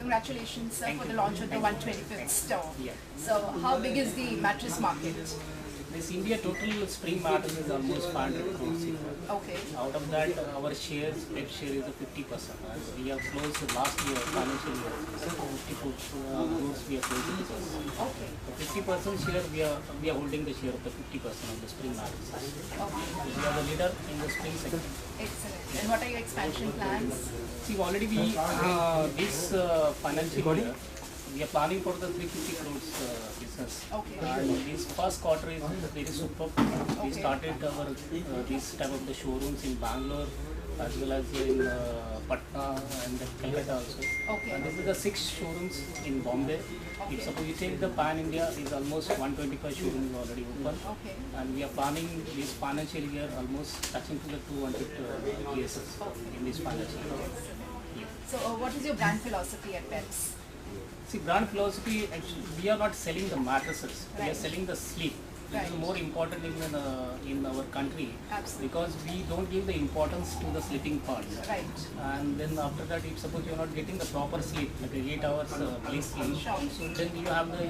congratulations sir, Thank for you. the launch of the Thank you. 125th store. Yeah. So how big is the mattress market? This India total spring mattress is almost 500 crores. Okay. Out of that, our shares, PEP share is a 50%. And we have closed the last year, financial year, 54 crores we are closing. Okay. So 50% share, we are holding the share of the 50% of the spring mattresses. Okay. We are the leader in the spring segment. Excellent. And what are your expansion plans? See, already we, this financial year, we are planning for the 350 crores business. Okay. And this first quarter is very superb. We started our this type of the showrooms in Bangalore as well as in Patna and Calcutta also. Okay. And this is the 6 showrooms in Bombay. Okay. If suppose you take the Pan India, is almost 125 showrooms already open. Okay. And we are planning this financial year almost touching to the 200 cases in this financial year. Yeah. So what is your brand philosophy at Peps? See, brand philosophy, actually, we are not selling the mattresses, we are Right. selling the sleep. This is Right. more important in our country Absolutely. because we don't give the importance to the sleeping parts. Right. And then after that, if suppose you are not getting the proper sleep, like 8 hours bliss sleep, Sure. so then you have the,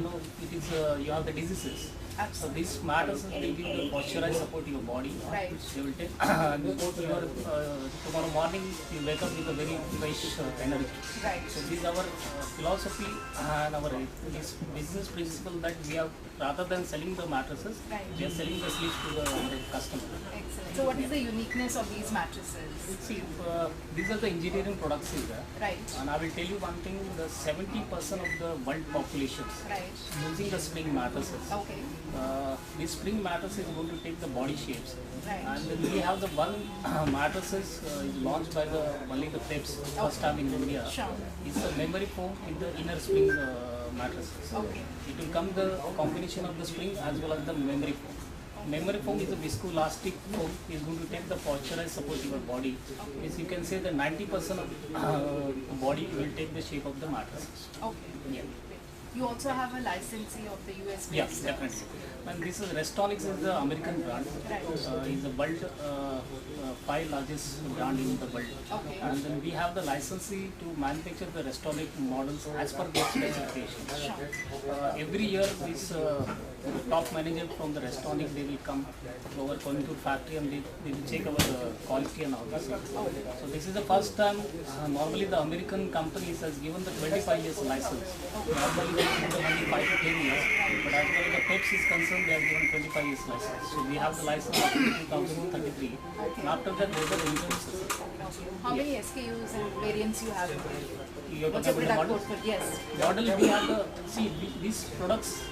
it is, you have the diseases. So Absolutely. these mattresses will give the posturized support to your body. Right. They will take, and your, tomorrow morning you wake up with a very fresh energy. Right. So this is our philosophy and our this business principle that we have, rather than selling the mattresses, Right. we are selling the sleeves to the customer. Excellent. So what is the uniqueness of these mattresses? See, these are the engineering products here. Right. And I will tell you one thing, the 70% of the world population Right. using the spring mattresses. Okay. This spring mattress is going to take the body shapes. Right. And then we have the one mattresses is launched by the only the Peps first time in India. Sure. It's a memory foam with the inner spring mattresses. Okay. It will come the combination of the spring as well as the memory foam. Memory foam is a viscoelastic foam. Is going to take the posturized support to your body. As you can say that 90% of body will take the shape of the mattresses. Okay. Yeah. You also have a licensee of the US Yeah, based. definitely. And this is Restonics is the American brand. Right. Is the world 5 largest brand in the world. Okay. And then we have the licensee to manufacture the Restonic models as per their specifications. Sure. Every year, this top manager from the Restonic, they will come to our Coimbatore factory and they will check our quality and all this. So this is the first time. Normally, the American companies has given the 25 years license. Normally, they give the only 5 to 10 years. But as far as the Peps is concerned, they have given 25 years license. So we have the license up to 2033. And after that, there are the insurances. How many SKUs and variants you have? You are What's talking your about the product model. portfolio? Yes. Model, we have the, see, these products,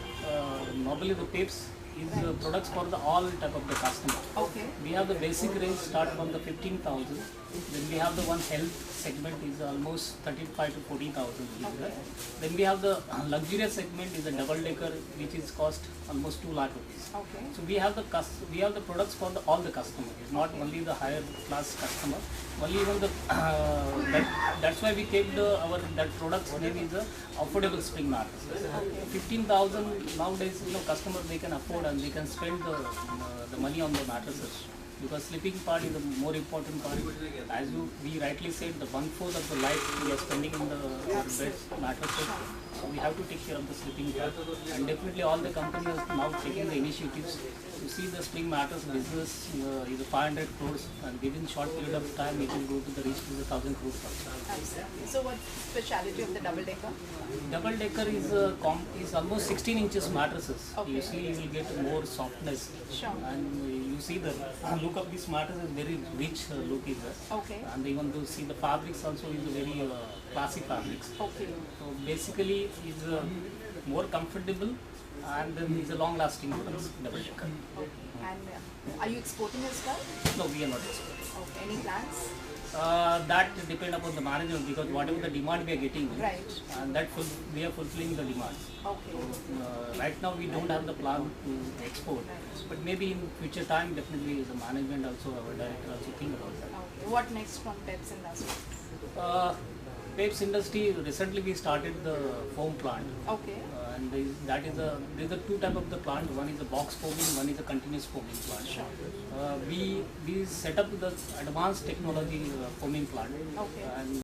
normally the Peps is products for the all type of the customer. Okay. We have the basic range start from the 15,000. Then we have the one health segment is almost 35 to 40,000. Then we have the luxurious segment is a double decker which is cost almost 2 lakh rupees. Okay. So we have the products for all the customers. It's not only the higher class customer. Only even the that's why we kept our that products name is a affordable spring mattress. 15,000 nowadays, customers they can afford and they can spend the money on the mattresses. Because sleeping part is the more important part. As we rightly said, the 1/4 of the life we are spending in the bed mattresses. So we have to take care of the sleeping part. And definitely all the companies are now taking the initiatives to see the spring mattress business is a 500 crores and within short period of time it will go to the reach to the 1,000 crores also. Absolutely. So what's the speciality of the double decker? Double decker is almost 16 inches mattresses. Okay. You see you will get more softness. Sure. And you see the look of this mattress is very rich look is there. Okay. And even to see the fabrics also is very classy fabrics. Okay. So basically is more comfortable and then is a long lasting products, double decker. Okay. And are you exporting as well? No, we are not exporting. Okay. Any plans? That depend upon the management because whatever the demand we are getting, Right. and that we are fulfilling the demand. Okay. Right now we don't have the plan to export, but maybe in future time definitely the management also, our director also think about that. Okay. What next from Peps industry? Peps industry, recently we started the foam plant. Okay. And there's a two type of the plant. One is a box foaming, one is a continuous foaming plant. Sure. We set up the advanced technology foaming plant. Okay. And